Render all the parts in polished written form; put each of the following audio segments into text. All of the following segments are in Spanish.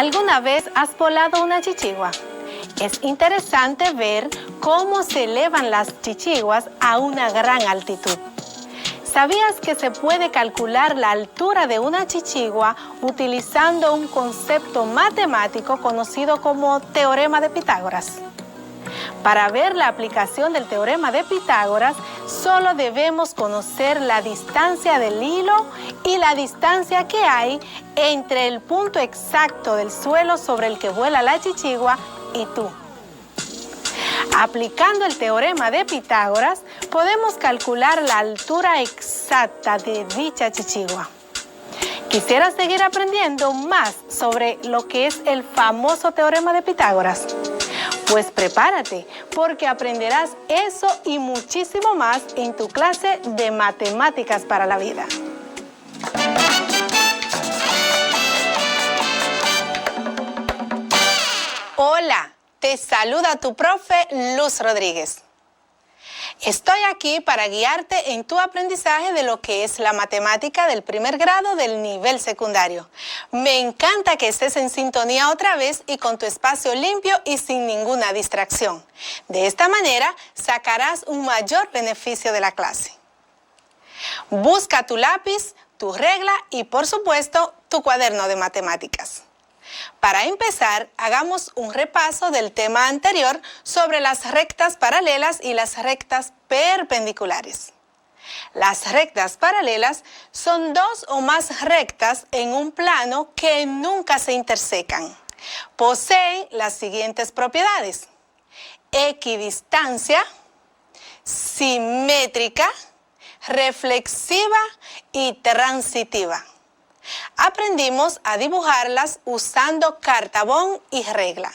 ¿Alguna vez has volado una chichigua? Es interesante ver cómo se elevan las chichiguas a una gran altitud. ¿Sabías que se puede calcular la altura de una chichigua utilizando un concepto matemático conocido como teorema de Pitágoras? Para ver la aplicación del teorema de Pitágoras, solo debemos conocer la distancia del hilo y la distancia que hay entre el punto exacto del suelo sobre el que vuela la chichigua y tú. Aplicando el teorema de Pitágoras, podemos calcular la altura exacta de dicha chichigua. ¿Quisieras seguir aprendiendo más sobre lo que es el famoso teorema de Pitágoras? Pues prepárate, porque aprenderás eso y muchísimo más en tu clase de Matemáticas para la Vida. Hola, te saluda tu profe Luz Rodríguez. Estoy aquí para guiarte en tu aprendizaje de lo que es la matemática del primer grado del nivel secundario. Me encanta que estés en sintonía otra vez y con tu espacio limpio y sin ninguna distracción. De esta manera sacarás un mayor beneficio de la clase. Busca tu lápiz, tu regla y, por supuesto, tu cuaderno de matemáticas. Para empezar, hagamos un repaso del tema anterior sobre las rectas paralelas y las rectas perpendiculares. Las rectas paralelas son dos o más rectas en un plano que nunca se intersecan. Poseen las siguientes propiedades: equidistancia, simétrica, reflexiva y transitiva. Aprendimos a dibujarlas usando cartabón y regla.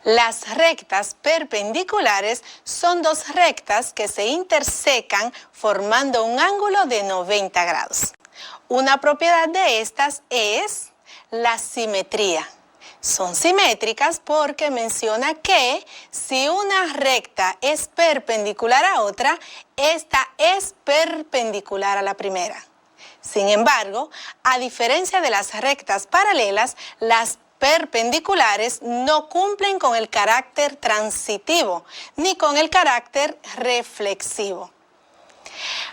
Las rectas perpendiculares son dos rectas que se intersecan formando un ángulo de 90 grados. Una propiedad de estas es la simetría. Son simétricas porque menciona que si una recta es perpendicular a otra, esta es perpendicular a la primera. Sin embargo, a diferencia de las rectas paralelas, las perpendiculares no cumplen con el carácter transitivo ni con el carácter reflexivo.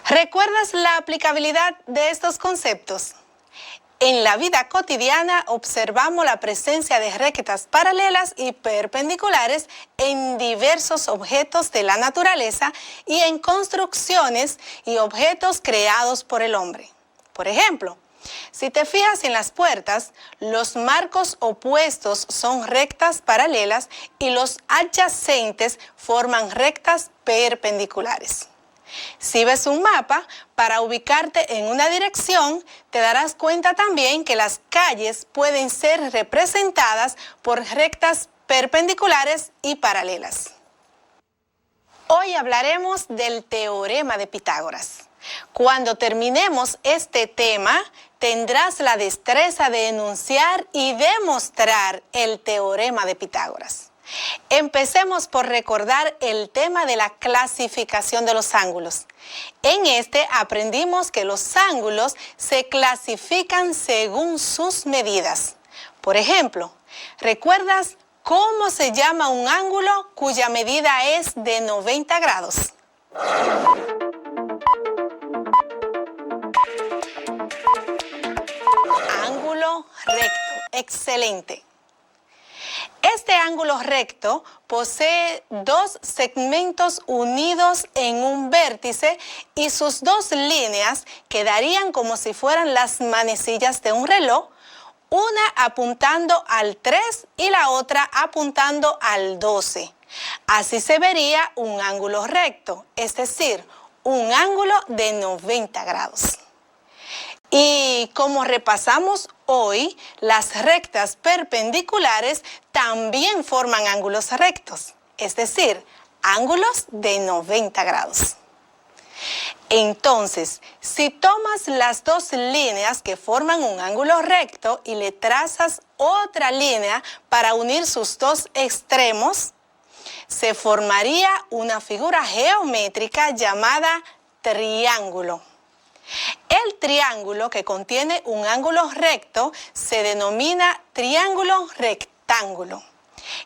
¿Recuerdas la aplicabilidad de estos conceptos? En la vida cotidiana observamos la presencia de rectas paralelas y perpendiculares en diversos objetos de la naturaleza y en construcciones y objetos creados por el hombre. Por ejemplo, si te fijas en las puertas, los marcos opuestos son rectas paralelas y los adyacentes forman rectas perpendiculares. Si ves un mapa, para ubicarte en una dirección, te darás cuenta también que las calles pueden ser representadas por rectas perpendiculares y paralelas. Hoy hablaremos del teorema de Pitágoras. Cuando terminemos este tema, tendrás la destreza de enunciar y demostrar el teorema de Pitágoras. Empecemos por recordar el tema de la clasificación de los ángulos. En este aprendimos que los ángulos se clasifican según sus medidas. Por ejemplo, ¿recuerdas cómo se llama un ángulo cuya medida es de 90 grados? Ángulo recto. Excelente. Este ángulo recto posee dos segmentos unidos en un vértice y sus dos líneas quedarían como si fueran las manecillas de un reloj, una apuntando al 3 y la otra apuntando al 12. Así se vería un ángulo recto, es decir, un ángulo de 90 grados. Y como repasamos hoy, las rectas perpendiculares también forman ángulos rectos, es decir, ángulos de 90 grados. Entonces, si tomas las dos líneas que forman un ángulo recto y le trazas otra línea para unir sus dos extremos, se formaría una figura geométrica llamada triángulo. El triángulo que contiene un ángulo recto se denomina triángulo rectángulo.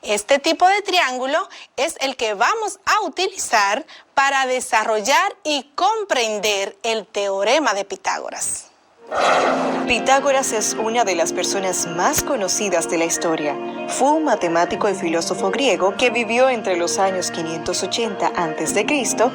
Este tipo de triángulo es el que vamos a utilizar para desarrollar y comprender el teorema de Pitágoras. Pitágoras es una de las personas más conocidas de la historia. Fue un matemático y filósofo griego que vivió entre los años 580 a.C.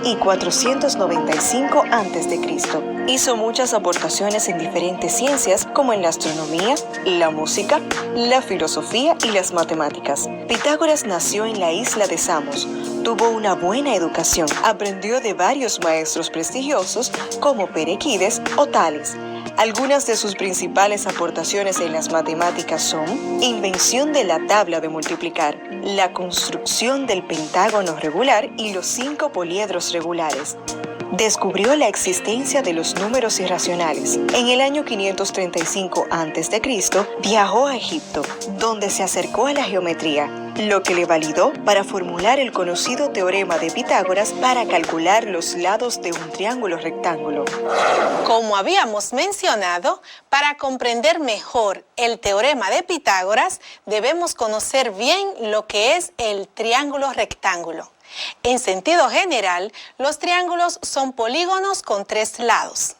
y 495 a.C. Hizo muchas aportaciones en diferentes ciencias como en la astronomía, la música, la filosofía y las matemáticas. Pitágoras nació en la isla de Samos. Tuvo una buena educación. Aprendió de varios maestros prestigiosos como Perequides o Tales. Algunas de sus principales aportaciones en las matemáticas son invención de la tabla de multiplicar, la construcción del pentágono regular y los 5 poliedros regulares. Descubrió la existencia de los números irracionales. En el año 535 a.C. viajó a Egipto, donde se acercó a la geometría, lo que le validó para formular el conocido teorema de Pitágoras para calcular los lados de un triángulo rectángulo. Como habíamos mencionado, para comprender mejor el teorema de Pitágoras, debemos conocer bien lo que es el triángulo rectángulo. En sentido general, los triángulos son polígonos con 3 lados.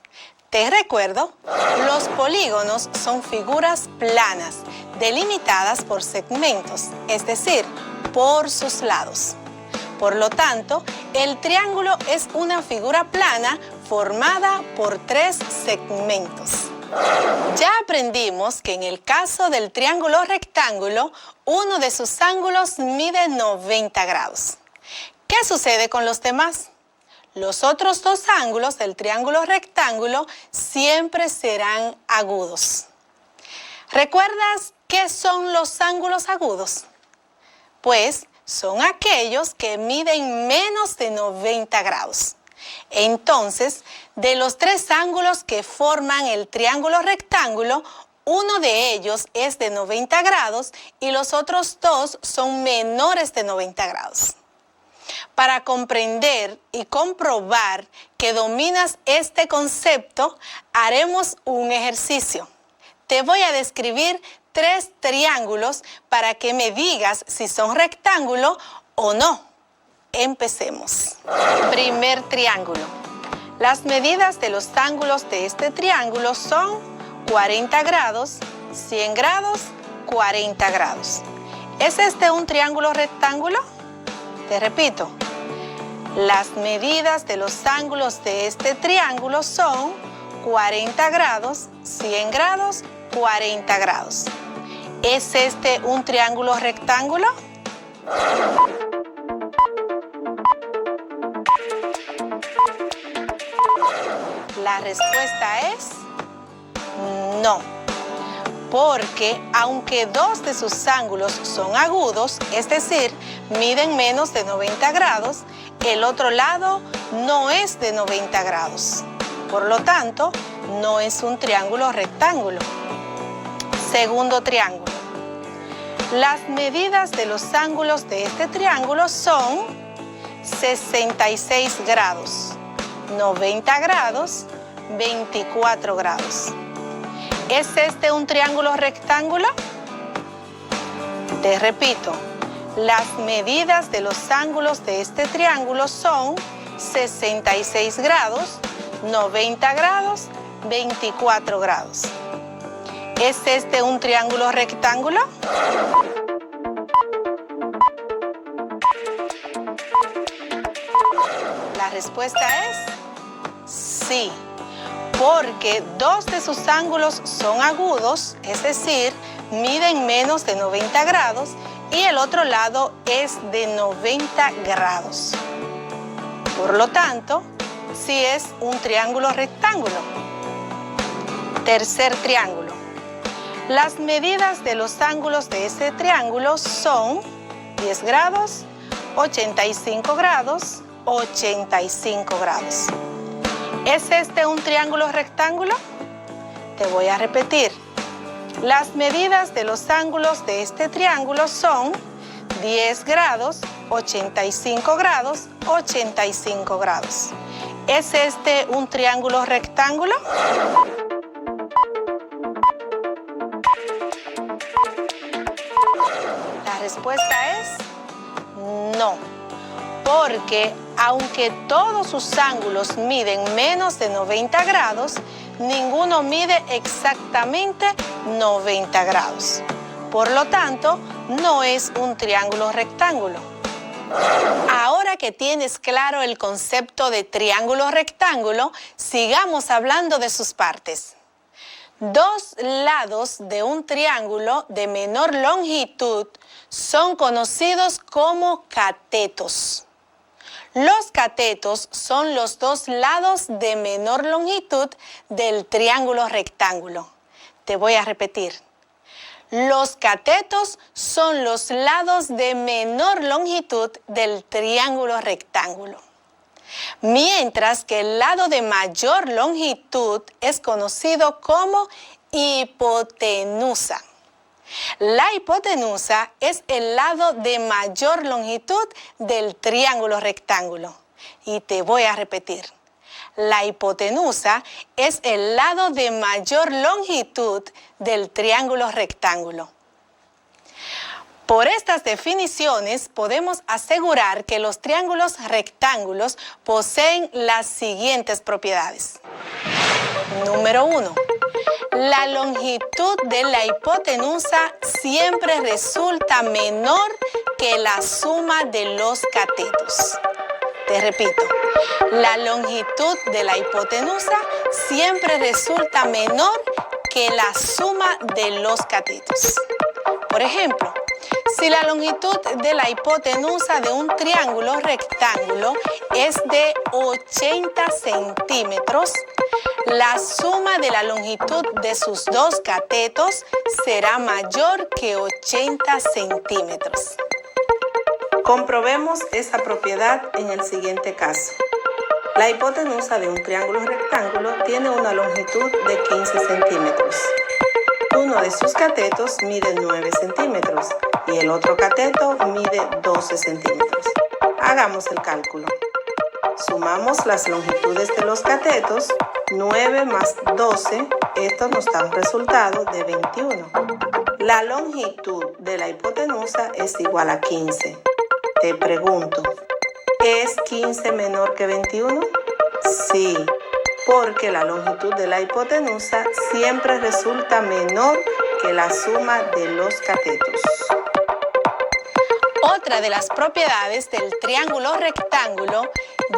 Te recuerdo, los polígonos son figuras planas, delimitadas por segmentos, es decir, por sus lados. Por lo tanto, el triángulo es una figura plana formada por 3 segmentos. Ya aprendimos que en el caso del triángulo rectángulo, uno de sus ángulos mide 90 grados. ¿Qué sucede con los demás? Los otros 2 ángulos del triángulo rectángulo siempre serán agudos. ¿Recuerdas qué son los ángulos agudos? Pues son aquellos que miden menos de 90 grados. Entonces, de los 3 ángulos que forman el triángulo rectángulo, uno de ellos es de 90 grados y los otros 2 son menores de 90 grados. Para comprender y comprobar que dominas este concepto, haremos un ejercicio. Te voy a describir 3 triángulos para que me digas si son rectángulo o no. Empecemos. Primer triángulo. Las medidas de los ángulos de este triángulo son 40 grados, 100 grados, 40 grados. ¿Es este un triángulo rectángulo? Te repito, las medidas de los ángulos de este triángulo son 40 grados, 100 grados, 40 grados. ¿Es este un triángulo rectángulo? La respuesta es no. Porque aunque 2 de sus ángulos son agudos, es decir, miden menos de 90 grados, el otro lado no es de 90 grados. Por lo tanto, no es un triángulo rectángulo. Segundo triángulo. Las medidas de los ángulos de este triángulo son 66 grados, 90 grados, 24 grados. ¿Es este un triángulo rectángulo? Te repito, las medidas de los ángulos de este triángulo son 66 grados, 90 grados, 24 grados. ¿Es este un triángulo rectángulo? La respuesta es sí. Porque 2 de sus ángulos son agudos, es decir, miden menos de 90 grados y el otro lado es de 90 grados. Por lo tanto, sí es un triángulo rectángulo. Tercer triángulo. Las medidas de los ángulos de este triángulo son 10 grados, 85 grados, 85 grados. ¿Es este un triángulo rectángulo? Te voy a repetir. Las medidas de los ángulos de este triángulo son 10 grados, 85 grados, 85 grados. ¿Es este un triángulo rectángulo? La respuesta es no, porque aunque todos sus ángulos miden menos de 90 grados, ninguno mide exactamente 90 grados. Por lo tanto, no es un triángulo rectángulo. Ahora que tienes claro el concepto de triángulo rectángulo, sigamos hablando de sus partes. Dos lados de un triángulo de menor longitud son conocidos como catetos. Los catetos son los dos lados de menor longitud del triángulo rectángulo. Te voy a repetir. Los catetos son los lados de menor longitud del triángulo rectángulo. Mientras que el lado de mayor longitud es conocido como hipotenusa. La hipotenusa es el lado de mayor longitud del triángulo rectángulo. Y te voy a repetir. La hipotenusa es el lado de mayor longitud del triángulo rectángulo. Por estas definiciones podemos asegurar que los triángulos rectángulos poseen las siguientes propiedades. Número 1. La longitud de la hipotenusa siempre resulta menor que la suma de los catetos. Te repito, la longitud de la hipotenusa siempre resulta menor que la suma de los catetos. Por ejemplo, si la longitud de la hipotenusa de un triángulo rectángulo es de 80 centímetros, la suma de la longitud de sus dos catetos será mayor que 80 centímetros. Comprobemos esa propiedad en el siguiente caso. La hipotenusa de un triángulo rectángulo tiene una longitud de 15 centímetros. Uno de sus catetos mide 9 centímetros y el otro cateto mide 12 centímetros. Hagamos el cálculo. Sumamos las longitudes de los catetos, 9 más 12, esto nos da un resultado de 21. La longitud de la hipotenusa es igual a 15. Te pregunto, ¿es 15 menor que 21? Sí, porque la longitud de la hipotenusa siempre resulta menor que la suma de los catetos. Otra de las propiedades del triángulo rectángulo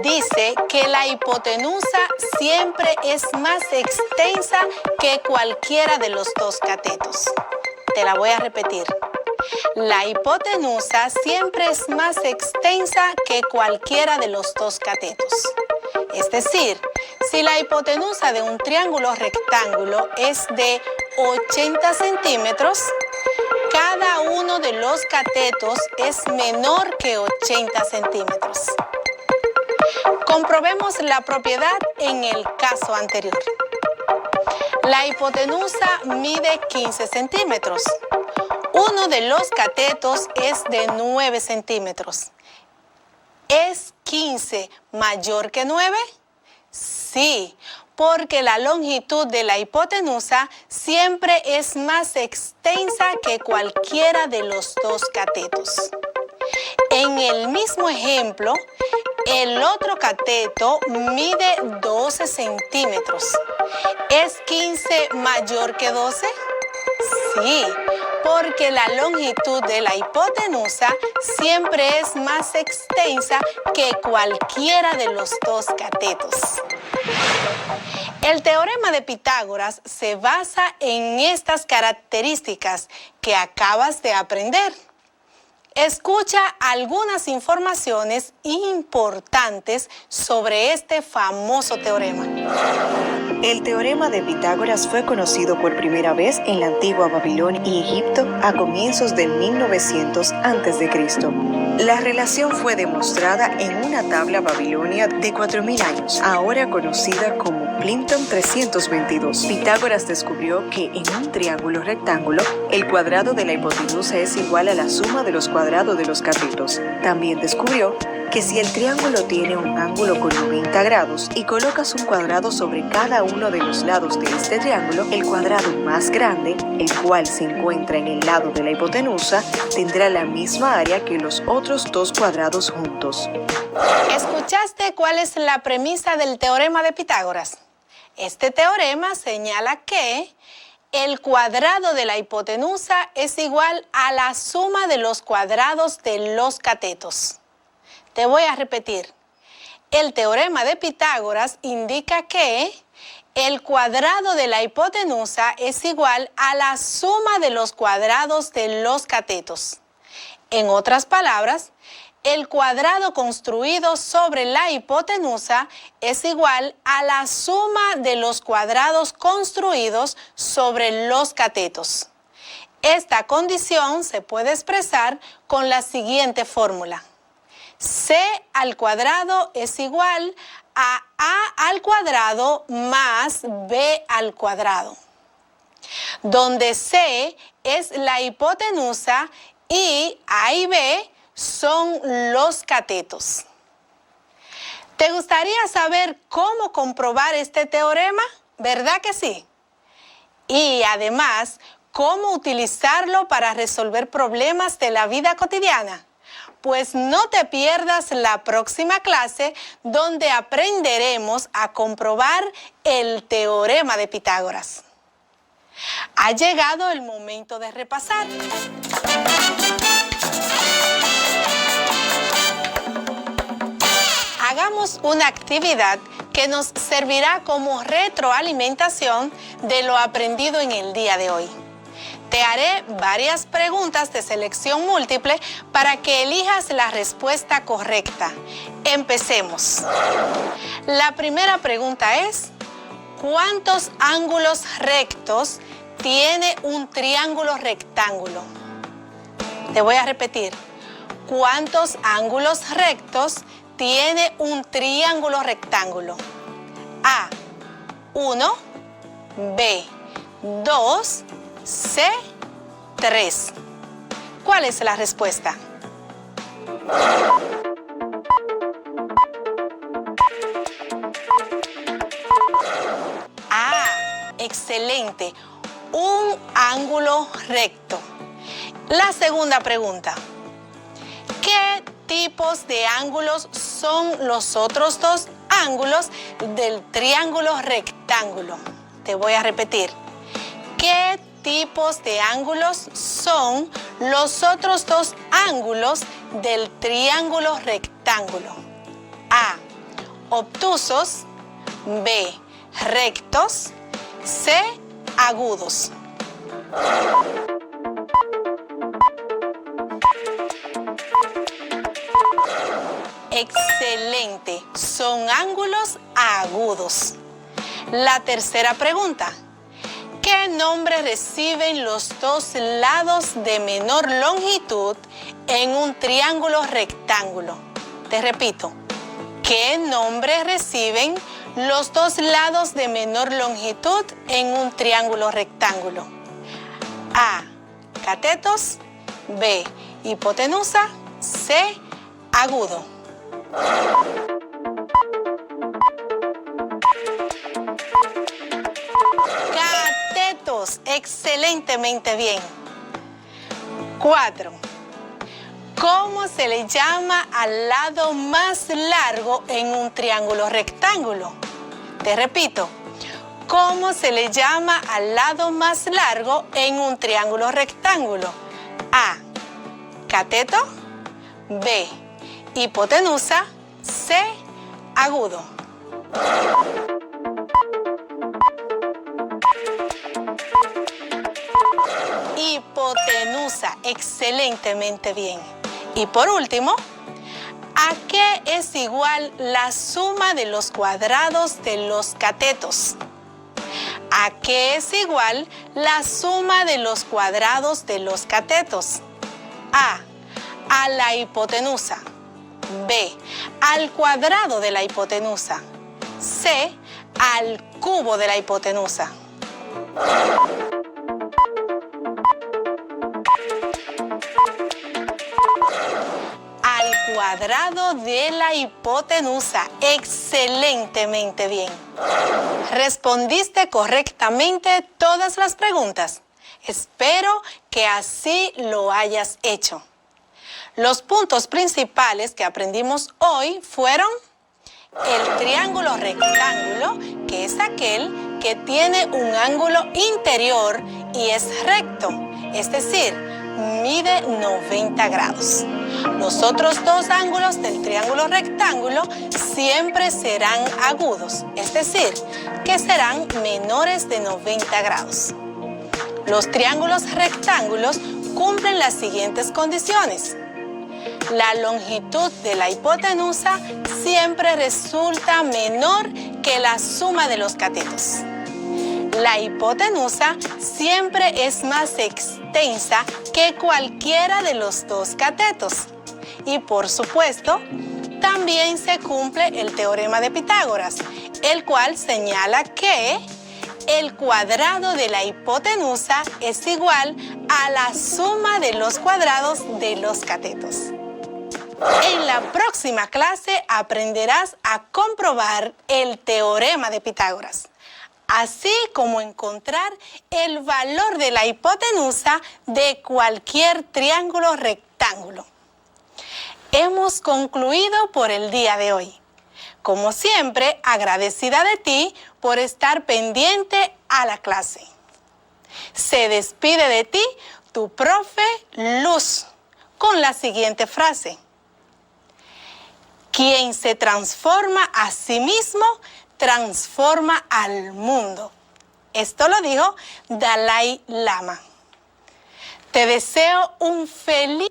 dice que la hipotenusa siempre es más extensa que cualquiera de los dos catetos. Te la voy a repetir. La hipotenusa siempre es más extensa que cualquiera de los dos catetos. Es decir, si la hipotenusa de un triángulo rectángulo es de 80 centímetros, cada uno de los catetos es menor que 80 centímetros. Comprobemos la propiedad en el caso anterior. La hipotenusa mide 15 centímetros. Uno de los catetos es de 9 centímetros. ¿Es 15 mayor que 9? Sí, porque la longitud de la hipotenusa siempre es más extensa que cualquiera de los dos catetos. En el mismo ejemplo, el otro cateto mide 12 centímetros. ¿Es 15 mayor que 12? Sí, porque la longitud de la hipotenusa siempre es más extensa que cualquiera de los dos catetos. El teorema de Pitágoras se basa en estas características que acabas de aprender. Escucha algunas informaciones importantes sobre este famoso teorema. El teorema de Pitágoras fue conocido por primera vez en la antigua Babilonia y Egipto a comienzos del 1900 a.C. La relación fue demostrada en una tabla babilonia de 4000 años, ahora conocida como Plimpton 322. Pitágoras descubrió que en un triángulo rectángulo, el cuadrado de la hipotenusa es igual a la suma de los cuadrados de los catetos. También descubrió que si el triángulo tiene un ángulo con 90 grados y colocas un cuadrado sobre cada uno de los lados de este triángulo, el cuadrado más grande, el cual se encuentra en el lado de la hipotenusa, tendrá la misma área que los otros dos cuadrados juntos. ¿Escuchaste cuál es la premisa del teorema de Pitágoras? Este teorema señala que el cuadrado de la hipotenusa es igual a la suma de los cuadrados de los catetos. Te voy a repetir. El teorema de Pitágoras indica que el cuadrado de la hipotenusa es igual a la suma de los cuadrados de los catetos. En otras palabras, el cuadrado construido sobre la hipotenusa es igual a la suma de los cuadrados construidos sobre los catetos. Esta condición se puede expresar con la siguiente fórmula. C al cuadrado es igual a al cuadrado más B al cuadrado, donde C es la hipotenusa y A y B son los catetos. ¿Te gustaría saber cómo comprobar este teorema? ¿Verdad que sí? Y además, ¿cómo utilizarlo para resolver problemas de la vida cotidiana? Pues no te pierdas la próxima clase donde aprenderemos a comprobar el teorema de Pitágoras. Ha llegado el momento de repasar. Hagamos una actividad que nos servirá como retroalimentación de lo aprendido en el día de hoy. Te haré varias preguntas de selección múltiple para que elijas la respuesta correcta. Empecemos. La primera pregunta es, ¿cuántos ángulos rectos tiene un triángulo rectángulo? Te voy a repetir. ¿Cuántos ángulos rectos tiene un triángulo rectángulo? A, 1, B, 2, C, 3. ¿Cuál es la respuesta? Ah, excelente. Un ángulo recto. La segunda pregunta. ¿Qué tipos de ángulos son los otros dos ángulos del triángulo rectángulo? Te voy a repetir. ¿Qué tipos de ángulos son los otros dos ángulos del triángulo rectángulo? A, obtusos, B, rectos, C, agudos. Excelente, son ángulos agudos. La tercera pregunta. ¿Qué nombre reciben los dos lados de menor longitud en un triángulo rectángulo? Te repito, ¿qué nombre reciben los dos lados de menor longitud en un triángulo rectángulo? A, catetos, B, hipotenusa, C, agudo. Catetos, excelentemente bien. 4. ¿Cómo se le llama al lado más largo en un triángulo rectángulo? Te repito, ¿cómo se le llama al lado más largo en un triángulo rectángulo? A, cateto, B, hipotenusa, C, agudo. Hipotenusa, excelentemente bien. Y por último, ¿a qué es igual la suma de los cuadrados de los catetos? ¿A qué es igual la suma de los cuadrados de los catetos? A la hipotenusa. B, al cuadrado de la hipotenusa. C, al cubo de la hipotenusa. Al cuadrado de la hipotenusa. Excelentemente bien. Respondiste correctamente todas las preguntas. Espero que así lo hayas hecho. Los puntos principales que aprendimos hoy fueron el triángulo rectángulo, que es aquel que tiene un ángulo interior y es recto, es decir, mide 90 grados. Los otros dos ángulos del triángulo rectángulo siempre serán agudos, es decir, que serán menores de 90 grados. Los triángulos rectángulos cumplen las siguientes condiciones. La longitud de la hipotenusa siempre resulta menor que la suma de los catetos. La hipotenusa siempre es más extensa que cualquiera de los dos catetos. Y por supuesto, también se cumple el teorema de Pitágoras, el cual señala que el cuadrado de la hipotenusa es igual a la suma de los cuadrados de los catetos. En la próxima clase aprenderás a comprobar el teorema de Pitágoras, así como encontrar el valor de la hipotenusa de cualquier triángulo rectángulo. Hemos concluido por el día de hoy. Como siempre, agradecida de ti por estar pendiente a la clase. Se despide de ti tu profe Luz con la siguiente frase. Quien se transforma a sí mismo, transforma al mundo. Esto lo dijo Dalai Lama. Te deseo un feliz